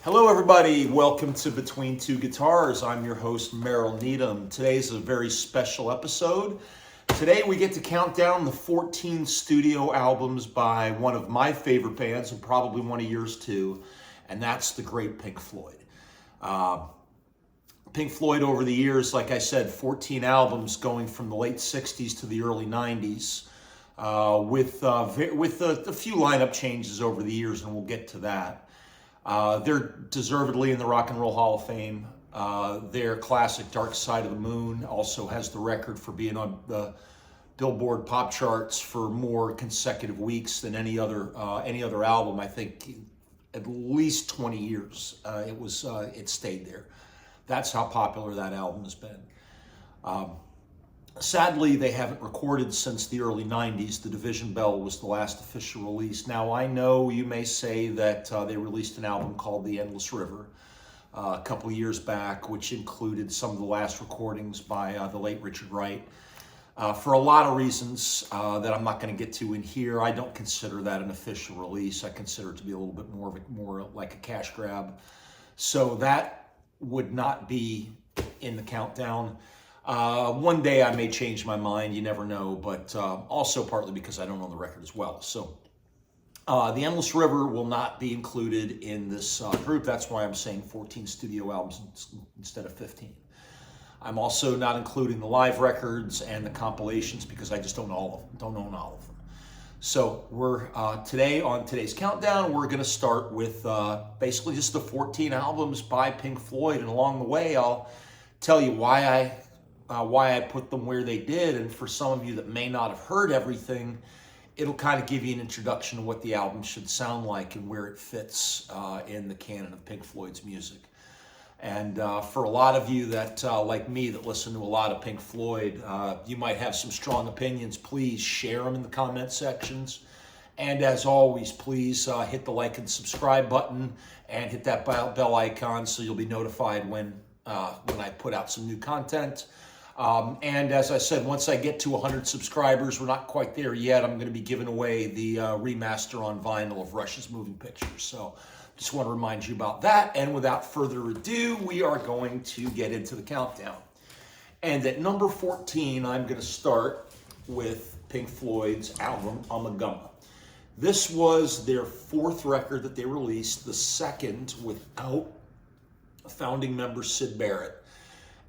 Hello, everybody. Welcome to Between Two Guitars. I'm your host, Merrill Needham. Today's a very special episode. Today, we get to count down the 14 studio albums by one of my favorite bands, and probably one of yours too, and that's the great Pink Floyd. Pink Floyd, over the years, like I said, 14 albums going from the late 60s to the early 90s, with a few lineup changes over the years, and we'll get to that. They're deservedly in the Rock and Roll Hall of Fame. Their classic Dark Side of the Moon also has the record for being on the Billboard pop charts for more consecutive weeks than any other album. I think at least 20 years it stayed there. That's how popular that album has been. Sadly, they haven't recorded since the early 90s. The Division Bell was the last official release. Now, I know you may say that they released an album called The Endless River a couple of years back, which included some of the last recordings by the late Richard Wright. For a lot of reasons that I'm not going to get to in here, I don't consider that an official release. I consider it to be a little bit more like a cash grab. So that would not be in the countdown. One day I may change my mind, you never know, but also partly because I don't own the record as well. So The Endless River will not be included in this group. That's why I'm saying 14 studio albums instead of 15. I'm also not including the live records and the compilations because I just don't own all of them. So we're today, on today's countdown, we're going to start with basically just the 14 albums by Pink Floyd, and along the way I'll tell you why I put them where they did, and for some of you that may not have heard everything, it'll kind of give you an introduction to what the album should sound like and where it fits in the canon of Pink Floyd's music. And for a lot of you that, like me, that listen to a lot of Pink Floyd, you might have some strong opinions. Please share them in the comment sections. And as always, please hit the like and subscribe button and hit that bell icon so you'll be notified when I put out some new content. And as I said, once I get to 100 subscribers, we're not quite there yet, I'm going to be giving away the remaster on vinyl of Rush's Moving Pictures. So just want to remind you about that. And without further ado, we are going to get into the countdown. And at number 14, I'm going to start with Pink Floyd's album, Ummagumma. This was their fourth record that they released, the second without founding member Syd Barrett,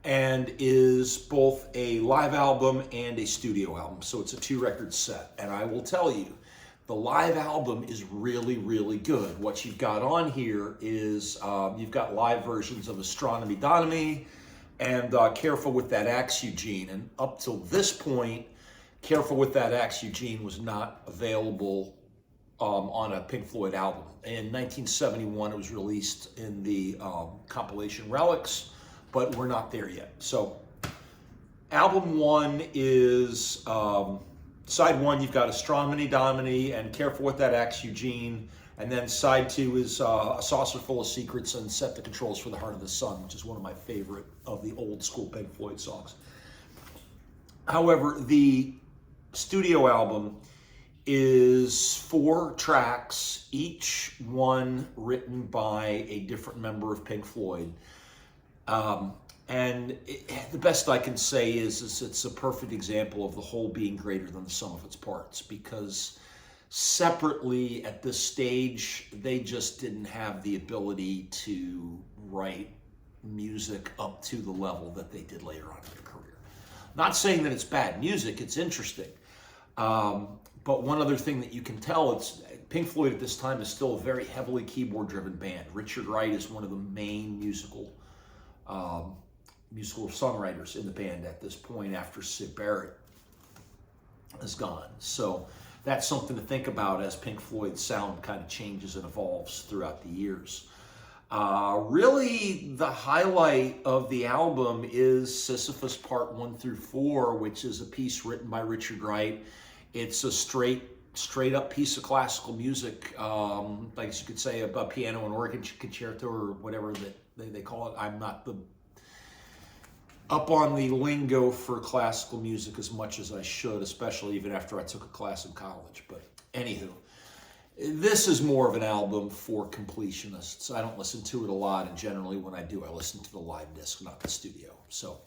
and is both a live album and a studio album. So it's a 2-record set. And I will tell you, the live album is really, really good. What you've got on here is you've got live versions of Astronomy Donomy and Careful with That Axe, Eugene. And up till this point, Careful with That Axe, Eugene was not available on a Pink Floyd album. In 1971, it was released in the compilation Relics, but we're not there yet. So album 1 is, side 1, you've got Astronomy Donomy and Careful with That Axe, Eugene. And then side 2 is A Saucer Full of Secrets and Set the Controls for the Heart of the Sun, which is one of my favorite of the old school Pink Floyd songs. However, the studio album is 4 tracks, each one written by a different member of Pink Floyd. The best I can say is it's a perfect example of the whole being greater than the sum of its parts, because separately at this stage, they just didn't have the ability to write music up to the level that they did later on in their career. Not saying that it's bad music, it's interesting. But one other thing that you can tell, it's Pink Floyd at this time is still a very heavily keyboard-driven band. Richard Wright is one of the main musical songwriters in the band at this point after Syd Barrett is gone. So that's something to think about as Pink Floyd's sound kind of changes and evolves throughout the years. Really, the highlight of the album is Sisyphus Part 1 through 4, which is a piece written by Richard Wright. It's a straight up piece of classical music, I guess you could say a piano and organ concerto or whatever that they call it. I'm not up on the lingo for classical music as much as I should, especially even after I took a class in college. But anywho, This is more of an album for completionists. I don't listen to it a lot, and generally when I do, I listen to the live disc, not the studio. So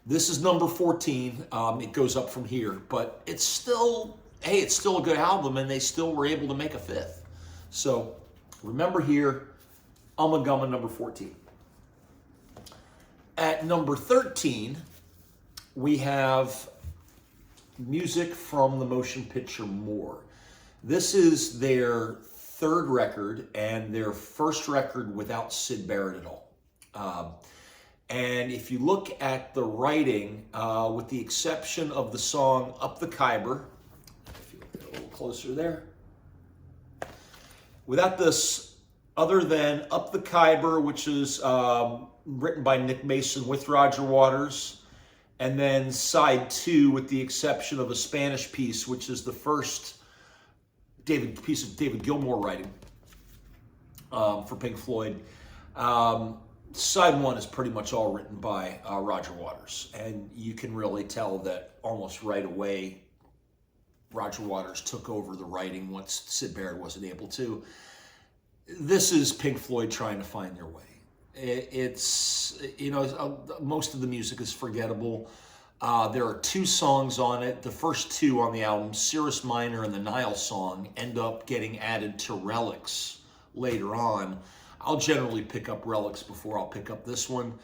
this is number 14. It goes up from here, but it's still, hey, it's still a good album, and they still were able to make a fifth. So remember here, Ummagumma number 14. At number 13, we have music from the motion picture More. This is their third record and their first record without Syd Barrett at all. And if you look at the writing, with the exception of the song Up the Khyber, if you look a little closer there, without this, other than Up the Khyber, which is written by Nick Mason with Roger Waters, and then side 2 with the exception of a Spanish piece, which is the first piece of David Gilmour writing for Pink Floyd. Side 1 is pretty much all written by Roger Waters, and you can really tell that almost right away Roger Waters took over the writing once Syd Barrett wasn't able to. This is Pink Floyd trying to find their way. It's, most of the music is forgettable. There are 2 songs on it. The first 2 on the album, Cirrus Minor and the Nile Song, end up getting added to Relics later on. I'll generally pick up Relics before I'll pick up this one.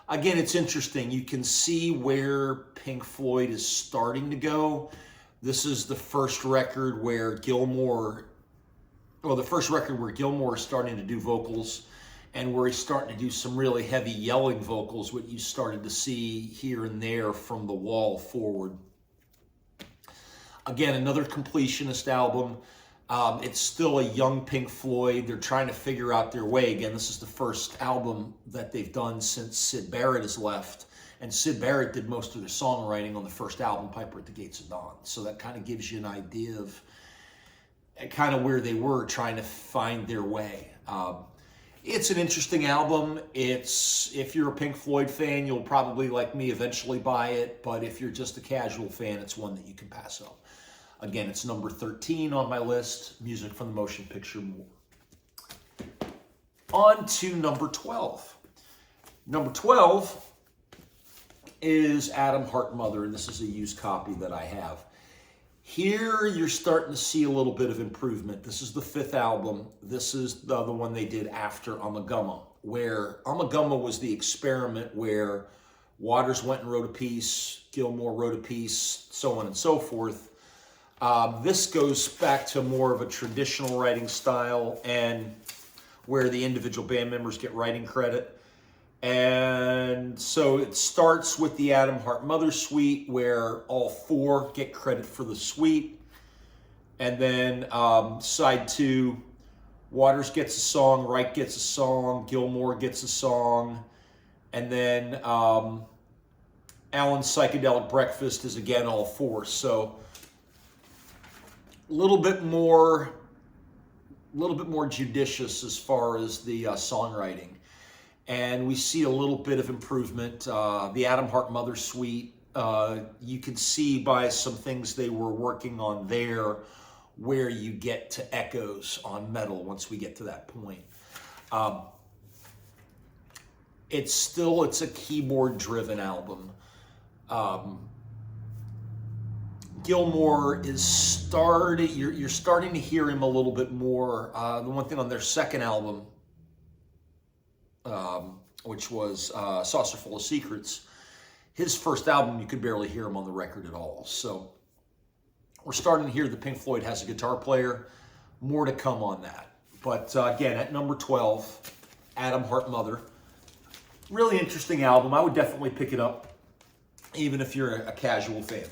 Again, it's interesting. You can see where Pink Floyd is starting to go. This is the first record where Gilmour is starting to do vocals, and where he's starting to do some really heavy yelling vocals, what you started to see here and there from The Wall forward. Again, another completionist album. It's still a young Pink Floyd. They're trying to figure out their way. Again, this is the first album that they've done since Syd Barrett has left. And Syd Barrett did most of their songwriting on the first album, Piper at the Gates of Dawn. So that kind of gives you an idea of kind of where they were trying to find their way. It's an interesting album. If you're a Pink Floyd fan, you'll probably, like me, eventually buy it. But if you're just a casual fan, it's one that you can pass up. Again, it's number 13 on my list, music from the motion picture More. On to number 12. Number 12 is Atom Heart Mother, and this is a used copy that I have. Here, you're starting to see a little bit of improvement. This is the 5th album. This is the one they did after Ummagumma, where Ummagumma was the experiment where Waters went and wrote a piece, Gilmour wrote a piece, so on and so forth. This goes back to more of a traditional writing style, and where the individual band members get writing credit. And so it starts with the Atom Heart Mother suite, where all 4 get credit for the suite. And then side 2, Waters gets a song, Wright gets a song, Gilmour gets a song. And then Alan's Psychedelic Breakfast is again all 4. So a little bit more judicious as far as the songwriting. And we see a little bit of improvement. The Atom Heart Mother suite, you can see by some things they were working on there where you get to echoes on metal once we get to that point. It's a keyboard-driven album. Gilmour is you're starting to hear him a little bit more. The one thing on their second album, which was Saucer Full of Secrets, his first album, you could barely hear him on the record at all. So we're starting to hear that Pink Floyd has a guitar player. More to come on that. But again, at number 12, Atom Heart Mother. Really interesting album. I would definitely pick it up, even if you're a casual fan.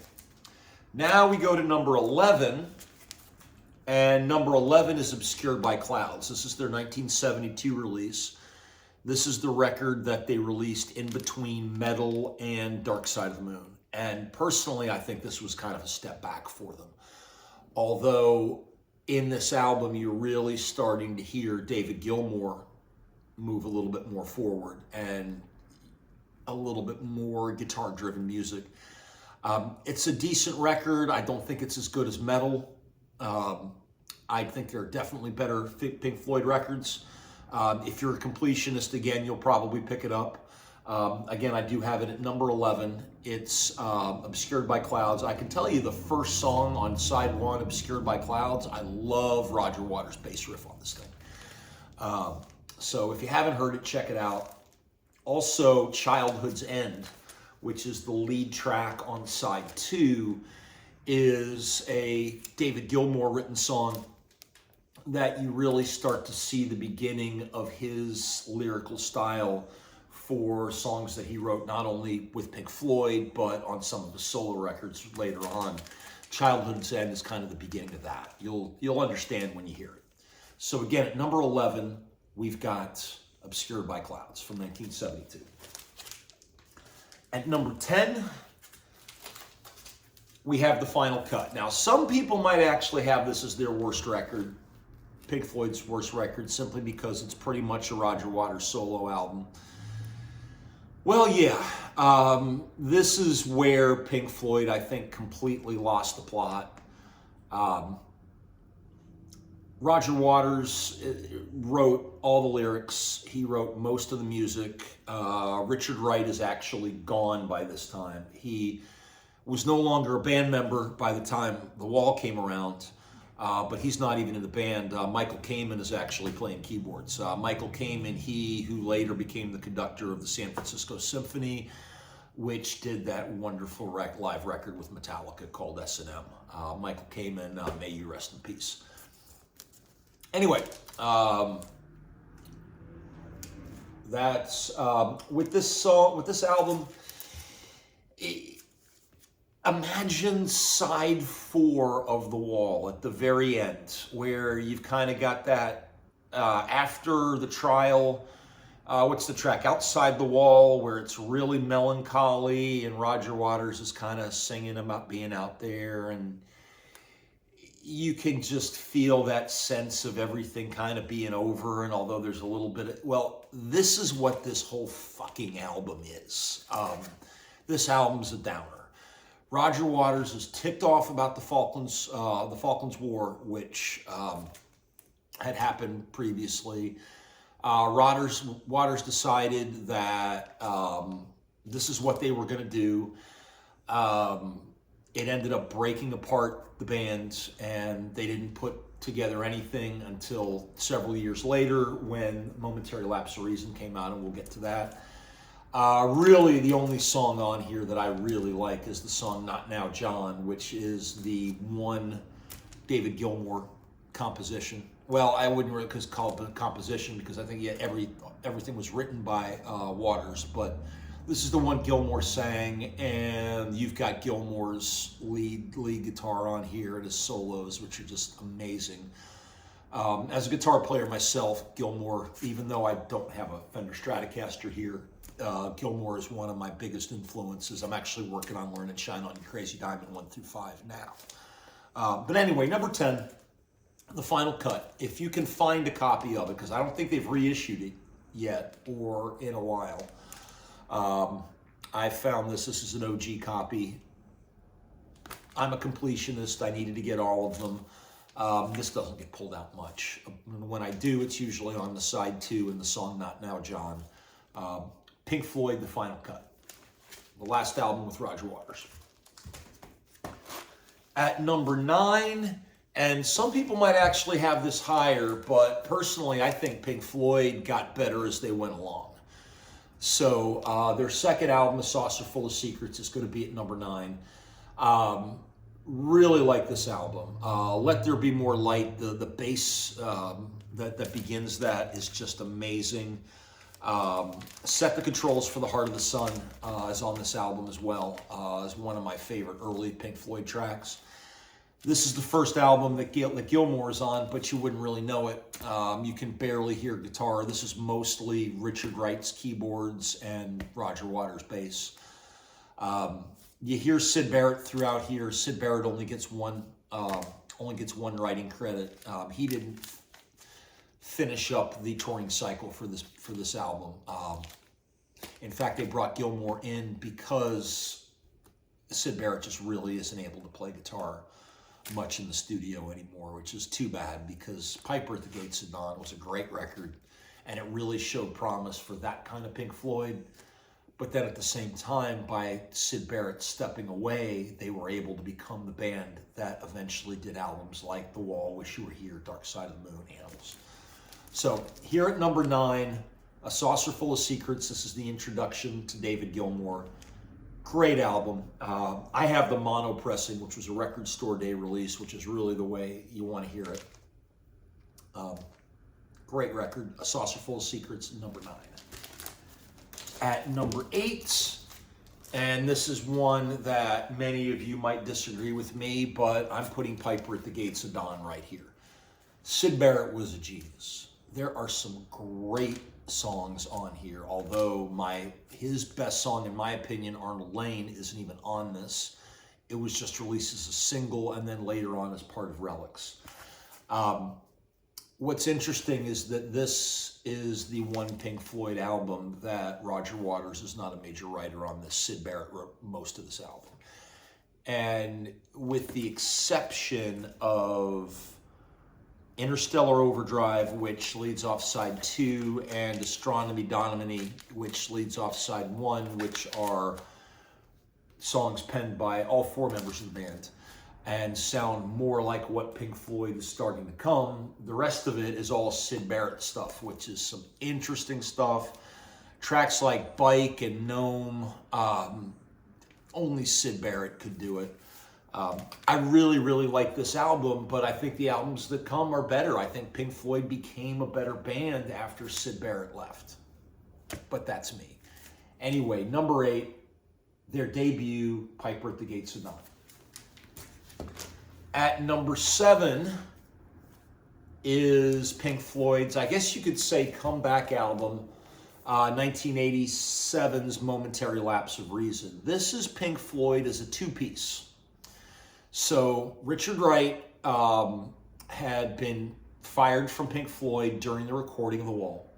Now we go to number 11, and number 11 is Obscured by Clouds. This is their 1972 release. This is the record that they released in between Metal and Dark Side of the Moon. And personally, I think this was kind of a step back for them. Although in this album, you're really starting to hear David Gilmour move a little bit more forward and a little bit more guitar-driven music. It's a decent record. I don't think it's as good as Metal. I think there are definitely better Pink Floyd records. If you're a completionist, again, you'll probably pick it up. Again, I do have it at number 11. It's Obscured by Clouds. I can tell you the first song on side one, Obscured by Clouds, I love Roger Waters' bass riff on this thing. So if you haven't heard it, check it out. Also, Childhood's End, which is the lead track on side two, is a David Gilmour written song that you really start to see the beginning of his lyrical style for songs that he wrote not only with Pink Floyd, but on some of his solo records later on. Childhood's End is kind of the beginning of that. You'll understand when you hear it. So again, at number 11, we've got Obscured by Clouds from 1972. At number 10, we have The Final Cut. Now, some people might actually have this as their worst record, Pink Floyd's worst record, simply because it's pretty much a Roger Waters solo album. Well, yeah, this is where Pink Floyd, I think, completely lost the plot. Roger Waters wrote all the lyrics. He wrote most of the music. Richard Wright is actually gone by this time. He was no longer a band member by the time The Wall came around, but he's not even in the band. Michael Kamen is actually playing keyboards. Michael Kamen, who later became the conductor of the San Francisco Symphony, which did that wonderful live record with Metallica called S&M. Michael Kamen, may you rest in peace. Anyway, that's with this album. Imagine side 4 of The Wall at the very end, where you've kind of got that after the trial. What's the track? Outside the Wall, where it's really melancholy, and Roger Waters is kind of singing about being out there, and you can just feel that sense of everything kind of being over. And although there's a little bit of, well, this is what this whole fucking album is. This album's a downer. Roger Waters is ticked off about the Falklands War, which had happened previously. Waters decided that this is what they were going to do. It ended up breaking apart the band, and they didn't put together anything until several years later when Momentary Lapse of Reason came out, and we'll get to that. Really, the only song on here that I really like is the song Not Now, John, which is the one David Gilmour composition. Well, I wouldn't really call it a composition because I think everything was written by Waters, but this is the one Gilmour sang, and you've got Gilmour's lead guitar on here and his solos, which are just amazing. As a guitar player myself, Gilmour, even though I don't have a Fender Stratocaster here, Gilmour is one of my biggest influences. I'm actually working on learning Shine On You Crazy Diamond 1 through 5 now. But anyway, number 10, The Final Cut. If you can find a copy of it, because I don't think they've reissued it yet or in a while. I found this is an OG copy. I'm a completionist. I needed to get all of them. This doesn't get pulled out much. When I do, it's usually on the side 2 in the song Not Now, John. Pink Floyd, The Final Cut. The last album with Roger Waters. At number 9, and some people might actually have this higher, but personally I think Pink Floyd got better as they went along. So their second album, A Saucer Full of Secrets, is going to be at number 9. Really like this album. Let There Be More Light, the bass that begins that is just amazing. Set the Controls for the Heart of the Sun is on this album as well. Is one of my favorite early Pink Floyd tracks. This is the first album that Gilmour is on, but you wouldn't really know it. You can barely hear guitar. This is mostly Richard Wright's keyboards and Roger Waters' bass. You hear Syd Barrett throughout here. Syd Barrett only gets one writing credit. He didn't finish up the touring cycle for this album. In fact, they brought Gilmour in because Syd Barrett just really isn't able to play guitar. much in the studio anymore, which is too bad, because Piper at the Gates of Dawn was a great record, and it really showed promise for that kind of Pink Floyd. But then at the same time, by Syd Barrett stepping away, they were able to become the band that eventually did albums like The Wall, Wish You Were Here, Dark Side of the Moon, Animals. So here at number 9, A Saucer Full of Secrets. This is the introduction to David Gilmour. Great album. I have the mono pressing, which was a Record Store Day release, which is really the way you want to hear it. Great record. A Saucer Full of Secrets, number 9. At number 8, and this is one that many of you might disagree with me, but I'm putting Piper at the Gates of Dawn right here. Syd Barrett was a genius. There are some great songs on here, although his best song, in my opinion, Arnold Lane, isn't even on this. It was just released as a single and then later on as part of Relics. What's interesting is that this is the one Pink Floyd album that Roger Waters is not a major writer on this. Syd Barrett wrote most of this album. And with the exception of Interstellar Overdrive, which leads off side 2, and Astronomy Domini, which leads off side 1, which are songs penned by all 4 members of the band and sound more like what Pink Floyd is starting to come. The rest of it is all Syd Barrett stuff, which is some interesting stuff. Tracks like Bike and Gnome, only Syd Barrett could do it. I really, really like this album, but I think the albums that come are better. I think Pink Floyd became a better band after Syd Barrett left. But that's me. Anyway, number 8, their debut, Piper at the Gates of Dawn. At number 7 is Pink Floyd's, I guess you could say, comeback album, 1987's Momentary Lapse of Reason. This is Pink Floyd as a 2-piece. So Richard Wright had been fired from Pink Floyd during the recording of The Wall,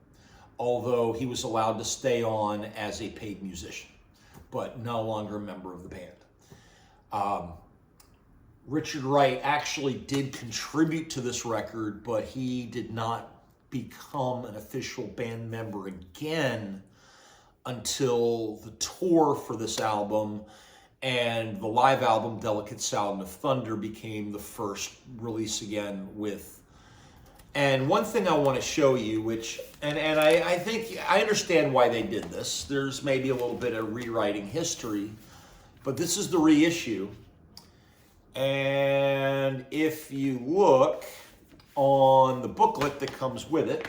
although he was allowed to stay on as a paid musician, but no longer a member of the band. Richard Wright actually did contribute to this record, but he did not become an official band member again until the tour for this album, and the live album Delicate Sound of Thunder became the first release again with. And one thing I want to show you, which, and I think I understand why they did this. There's maybe a little bit of rewriting history, but this is the reissue. And if you look on the booklet that comes with it,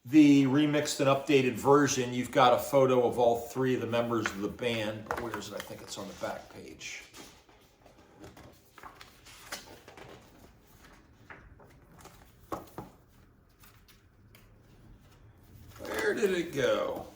the remixed and updated version, you've got a photo of all 3 of the members of the band. Where is it? I think it's on the back page. Where did it go?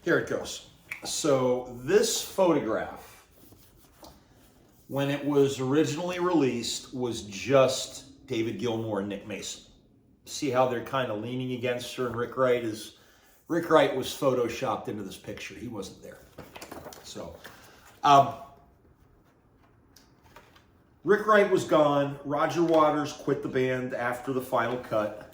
Here it goes. So this photograph, when it was originally released, was just David Gilmour and Nick Mason. See how they're kind of leaning against her, and Rick Wright was photoshopped into this picture. He wasn't there. So Rick Wright was gone. Roger Waters quit the band after the final cut.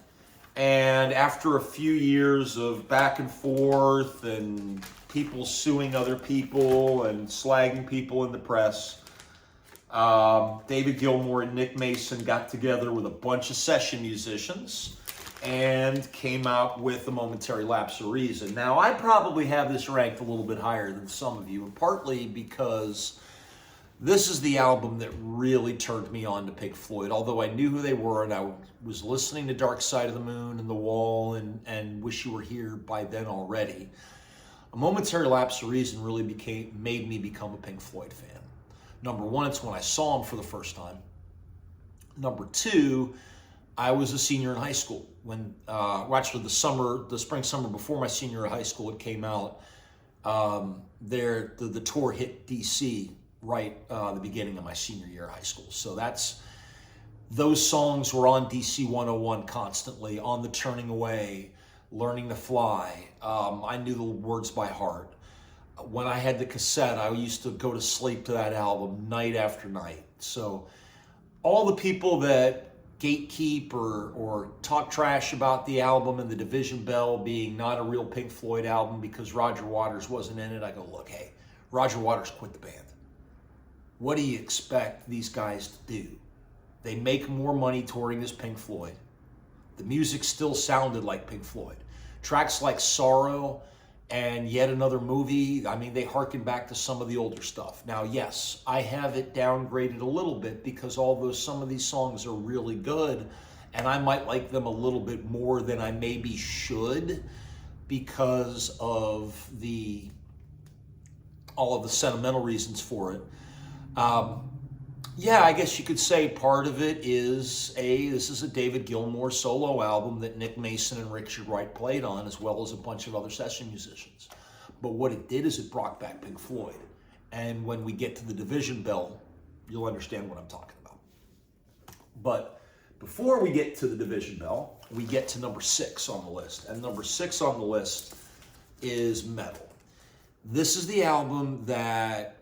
And after a few years of back and forth and people suing other people and slagging people in the press, David Gilmour and Nick Mason got together with a bunch of session musicians and came out with A Momentary Lapse of Reason. Now, I probably have this ranked a little bit higher than some of you, and partly because this is the album that really turned me on to Pink Floyd. Although I knew who they were and I was listening to Dark Side of the Moon and The Wall and Wish You Were Here by then already, A Momentary Lapse of Reason really made me become a Pink Floyd fan. Number 1, it's when I saw them for the first time. Number 2, I was a senior in high school when, actually the spring, summer before my senior year of high school, it came out. The tour hit DC right the beginning of my senior year of high school. So those songs were on DC 101 constantly, On the Turning Away, Learning to Fly. I knew the words by heart. When I had the cassette, I used to go to sleep to that album night after night. So all the people that gatekeep or talk trash about the album and the Division Bell being not a real Pink Floyd album because Roger Waters wasn't in it, I go, look, hey, Roger Waters quit the band. What do you expect these guys to do? They make more money touring as Pink Floyd. The music still sounded like Pink Floyd. Tracks like Sorrow and Yet Another Movie, I mean, they harken back to some of the older stuff. Now, yes, I have it downgraded a little bit because although some of these songs are really good, and I might like them a little bit more than I maybe should because of all of the sentimental reasons for it. Yeah, I guess you could say part of it is this is a David Gilmour solo album that Nick Mason and Richard Wright played on, as well as a bunch of other session musicians. But what it did is it brought back Pink Floyd. And when we get to the Division Bell, you'll understand what I'm talking about. But before we get to the Division Bell, we get to number 6 on the list. And number 6 on the list is Metal. This is the album that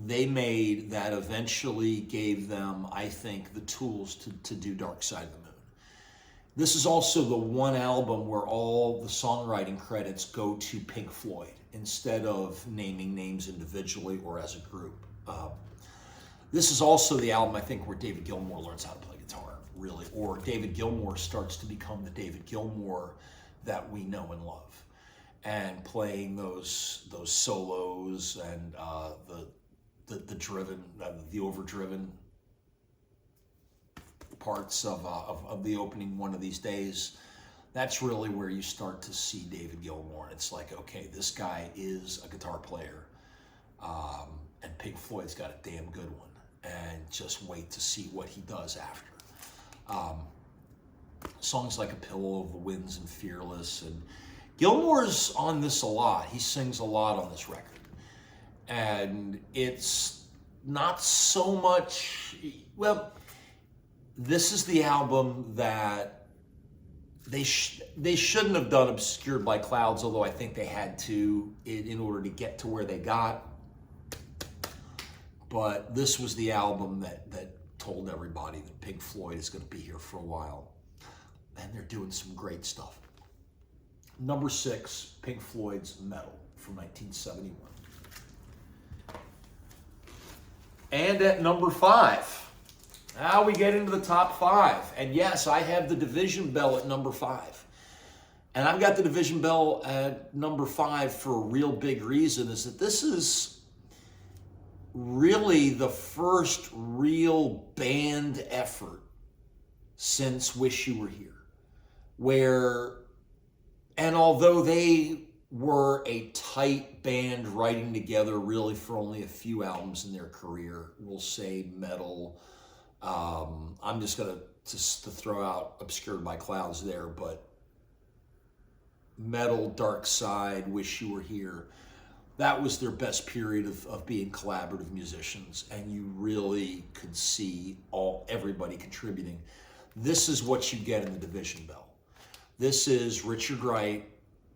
they made that eventually gave them, I think, the tools to do Dark Side of the Moon. This is also the one album where all the songwriting credits go to Pink Floyd instead of naming names individually or as a group. This is also the album, I think, where David Gilmour learns how to play guitar, really, or David Gilmour starts to become the David Gilmour that we know and love, and playing those solos and the driven, the overdriven parts of the opening One of These Days. That's really where you start to see David Gilmour. It's like, okay, this guy is a guitar player, and Pink Floyd's got a damn good one. And just wait to see what he does after. Songs like A Pillow of the Winds and Fearless, and Gilmour's on this a lot. He sings a lot on this record. And it's not so much, well, this is the album that they shouldn't have done Obscured by Clouds, although I think they had to in order to get to where they got. But this was the album that told everybody that Pink Floyd is going to be here for a while. And they're doing some great stuff. Number 6, Pink Floyd's Metal from 1971. And at number 5, now we get into the top 5. And yes, I have the Division Bell at number 5. And I've got the Division Bell at number 5 for a real big reason, is that this is really the first real band effort since Wish You Were Here. And although they were a tight band writing together really for only a few albums in their career, we'll say Metal. I'm just going to throw out Obscured by Clouds there, but Metal, Dark Side, Wish You Were Here, that was their best period of being collaborative musicians, and you really could see everybody contributing. This is what you get in the Division Bell. This is Richard Wright,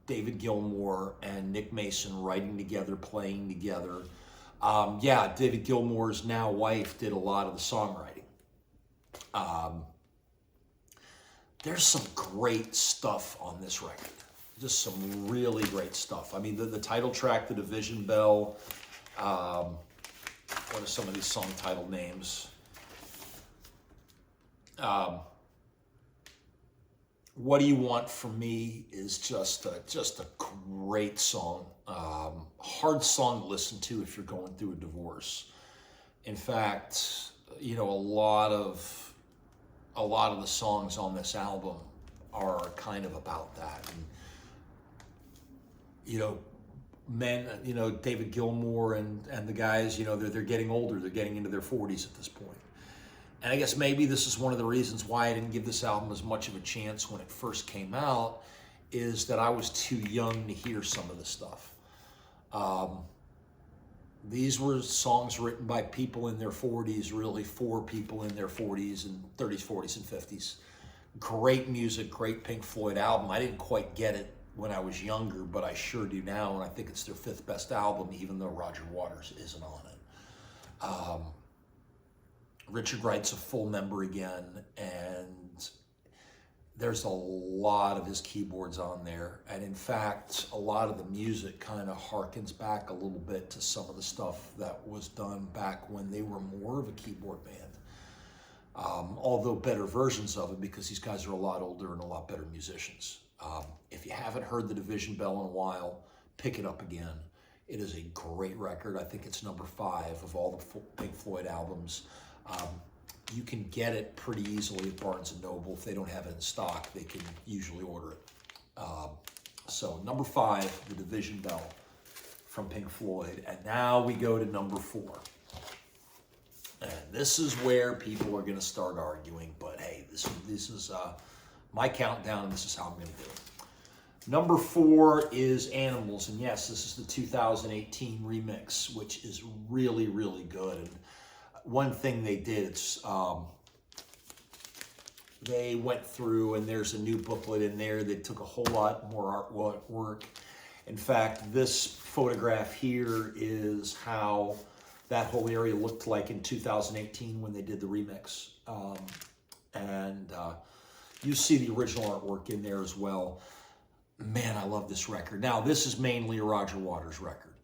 David Gilmour, and Nick Mason writing together, playing together. David Gilmour's now wife did a lot of the songwriting. There's some great stuff on this record. Just some really great stuff. I mean, the title track, The Division Bell. What are some of these song title names? What Do You Want From Me is just a great song. Hard song to listen to if you're going through a divorce. In fact, a lot of the songs on this album are kind of about that. And, David Gilmour and the guys, they're getting older. They're getting into their 40s at this point. And I guess maybe this is one of the reasons why I didn't give this album as much of a chance when it first came out, is that I was too young to hear some of this stuff. These were songs written by people in their 40s, really for people in their 40s and 30s, 40s, and 50s. Great music, great Pink Floyd album. I didn't quite get it when I was younger, but I sure do now, and I think it's their 5th best album, even though Roger Waters isn't on it. Richard Wright's a full member again, and there's a lot of his keyboards on there. And in fact, a lot of the music kind of harkens back a little bit to some of the stuff that was done back when they were more of a keyboard band. Although better versions of it, because these guys are a lot older and a lot better musicians. If you haven't heard The Division Bell in a while, pick it up again. It is a great record. I think it's number 5 of all the Pink Floyd albums. You can get it pretty easily at Barnes & Noble. If they don't have it in stock, they can usually order it. So number 5, The Division Bell from Pink Floyd. And now we go to number 4. And this is where people are going to start arguing, but hey, this is my countdown, and this is how I'm going to do it. Number 4 is Animals, and yes, this is the 2018 remix, which is really, really good. And one thing they did, it's they went through, and there's a new booklet in there that took a whole lot more artwork. In fact, this photograph here is how that whole area looked like in 2018 when they did the remix. You see the original artwork in there as well. Man, I love this record. Now, this is mainly a Roger Waters record.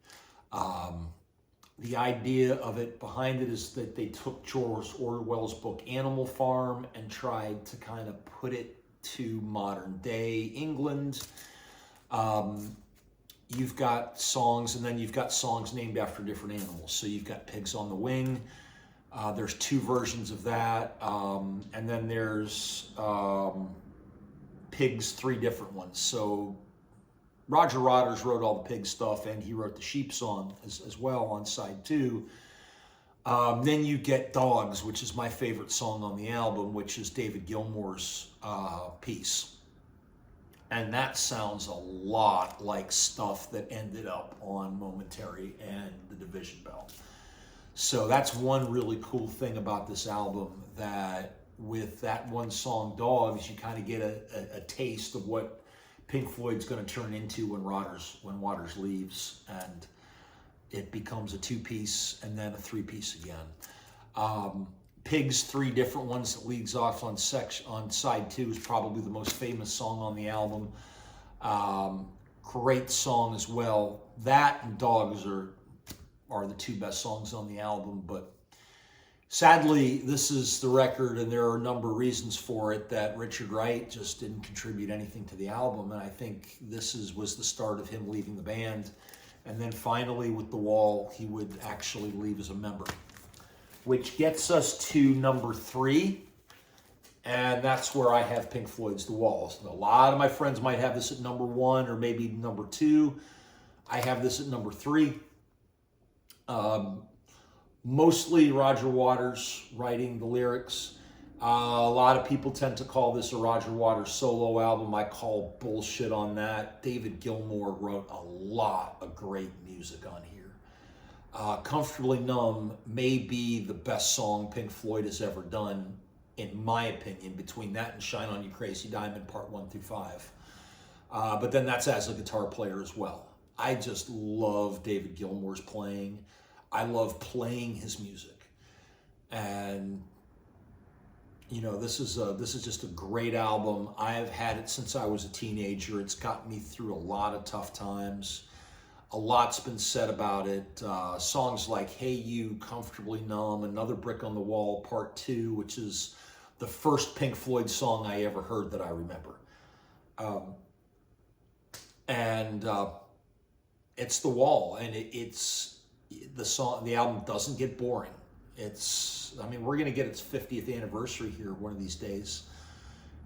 The idea of it behind it is that they took George Orwell's book Animal Farm and tried to kind of put it to modern day England. You've got songs, and then you've got songs named after different animals. So you've got Pigs on the Wing. There's 2 versions of that. And then there's Pigs, 3 different ones. So Roger Waters wrote all the pig stuff, and he wrote the sheep song as well on side 2. Then you get Dogs, which is my favorite song on the album, which is David Gilmour's piece. And that sounds a lot like stuff that ended up on Momentary and The Division Bell. So that's one really cool thing about this album, that with that one song, Dogs, you kind of get a taste of what Pink Floyd's going to turn into when Waters leaves, and it becomes a 2-piece and then a 3-piece again. Pigs, 3 different ones that leads off on side 2 is probably the most famous song on the album. Great song as well. That and Dogs are the 2 best songs on the album, but sadly, this is the record, and there are a number of reasons for it, that Richard Wright just didn't contribute anything to the album, and I think this was the start of him leaving the band. And then finally, with The Wall, he would actually leave as a member. Which gets us to number 3, and that's where I have Pink Floyd's The Wall. So a lot of my friends might have this at number 1 or maybe number 2. I have this at number 3. Mostly Roger Waters writing the lyrics. A lot of people tend to call this a Roger Waters solo album. I call bullshit on that. David Gilmour wrote a lot of great music on here. Comfortably Numb may be the best song Pink Floyd has ever done, in my opinion, between that and Shine On You Crazy Diamond Part 1 through 5. But then that's as a guitar player as well. I just love David Gilmour's playing. I love playing his music. And you know, this is just a great album. I've had it since I was a teenager. It's gotten me through a lot of tough times. A lot's been said about it. Songs like Hey You, Comfortably Numb, Another Brick on the Wall, Part 2, which is the first Pink Floyd song I ever heard that I remember. It's The Wall, and it's the song. The album doesn't get boring. We're going to get its 50th anniversary here one of these days,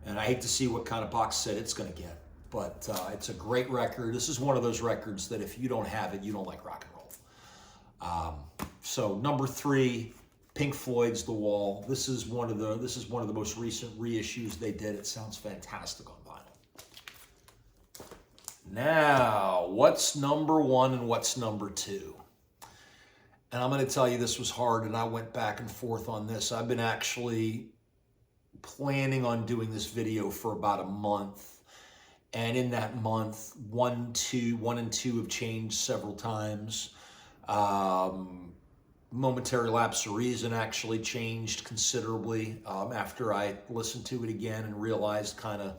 and I hate to see what kind of box set it's going to get. But it's a great record. This is one of those records that if you don't have it, you don't like rock and roll. So number 3, Pink Floyd's The Wall. This is one of the most recent reissues they did. It sounds fantastic on vinyl. Now, what's number 1 and what's number 2? And I'm going to tell you, this was hard, and I went back and forth on this. I've been actually planning on doing this video for about a month. And in that month, 1 and 2 have changed several times. Momentary Lapse of Reason actually changed considerably after I listened to it again and realized kind of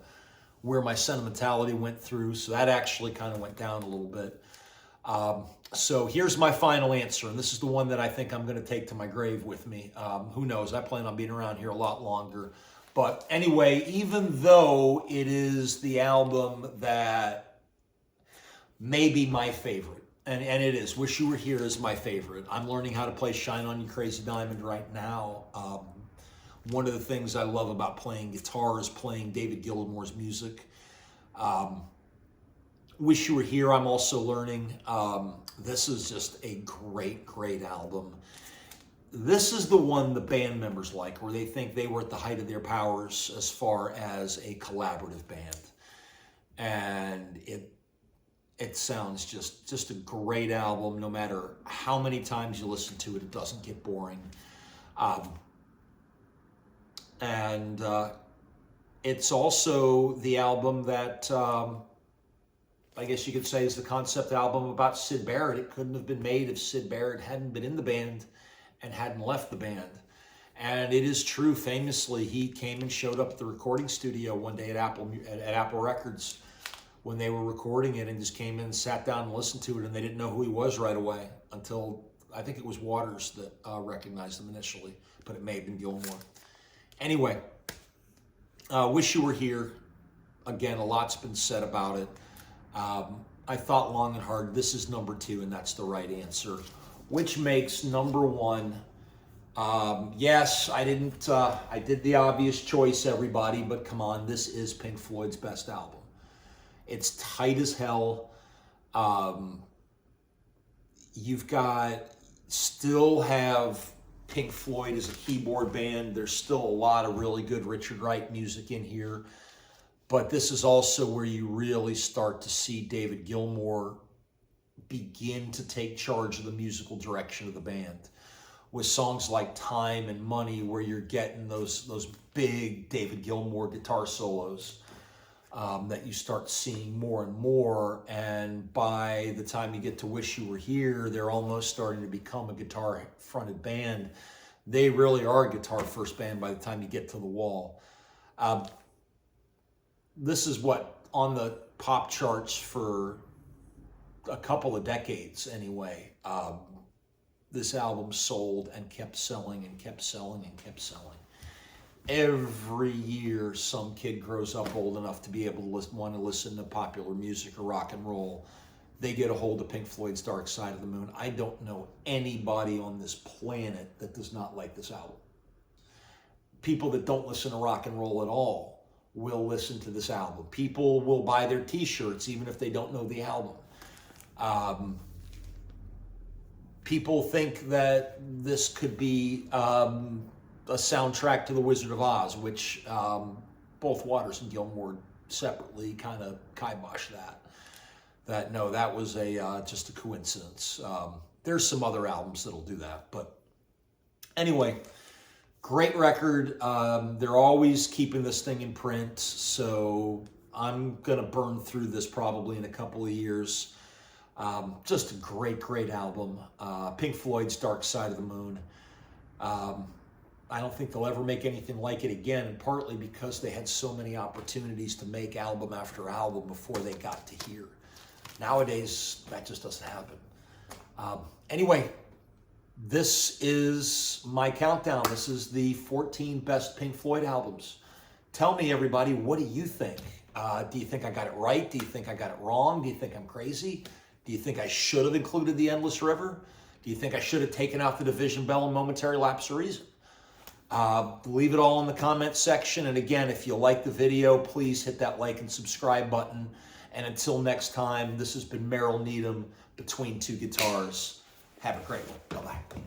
where my sentimentality went through. So that actually kind of went down a little bit. So here's my final answer, and this is the one that I think I'm going to take to my grave with me. Who knows? I plan on being around here a lot longer. But anyway, even though it is the album that may be my favorite, and it is, Wish You Were Here is my favorite. I'm learning how to play Shine On You Crazy Diamond right now. One of the things I love about playing guitar is playing David Gilmour's music. Wish You Were Here, I'm also learning. This is just a great, great album. This is the one the band members like, where they think they were at the height of their powers as far as a collaborative band. And it sounds just a great album. No matter how many times you listen to it, it doesn't get boring. And it's also the album that I guess you could say is the concept album about Syd Barrett. It couldn't have been made if Syd Barrett hadn't been in the band and hadn't left the band. And it is true, famously, he came and showed up at the recording studio one day at Apple Records when they were recording it, and just came in and sat down and listened to it, and they didn't know who he was right away until, I think it was Waters that recognized him initially, but it may have been Gilmour. Anyway, Wish You Were Here. Again, a lot's been said about it. I thought long and hard. This is number 2, and that's the right answer, which makes number 1. Yes, I did the obvious choice, everybody, but come on, this is Pink Floyd's best album. It's tight as hell. Still have Pink Floyd as a keyboard band. There's still a lot of really good Richard Wright music in here. But this is also where you really start to see David Gilmour begin to take charge of the musical direction of the band, with songs like Time and Money, where you're getting those big David Gilmour guitar solos that you start seeing more and more. And by the time you get to Wish You Were Here, they're almost starting to become a guitar-fronted band. They really are a guitar-first band by the time you get to The Wall. This is what, on the pop charts for a couple of decades anyway, this album sold and kept selling and kept selling and kept selling. Every year some kid grows up old enough to be able to want to listen to popular music or rock and roll. They get a hold of Pink Floyd's Dark Side of the Moon. I don't know anybody on this planet that does not like this album. People that don't listen to rock and roll at all will listen to this album. People will buy their t-shirts even if they don't know the album. People think that this could be a soundtrack to The Wizard of Oz, which both Waters and Gilmour separately kind of kiboshed that. No, that was just a coincidence. There's some other albums that'll do that, but anyway, great record. They're always keeping this thing in print, so I'm gonna burn through this probably in a couple of years. Just a great, great album. Pink Floyd's Dark Side of the Moon. I don't think they'll ever make anything like it again, and partly because they had so many opportunities to make album after album before they got to here. Nowadays, that just doesn't happen. Anyway, this is my countdown. This is the 14 best Pink Floyd albums. Tell me, everybody, what do you think? Do you think I got it right? Do you think I got it wrong? Do you think I'm crazy? Do you think I should have included The Endless River? Do you think I should have taken out the Division Bell and Momentary Lapse of Reason? Leave it all in the comment section. And again, if you like the video, please hit that like and subscribe button. And until next time, this has been Merrill Needham, Between Two Guitars. Have a great one. Bye-bye.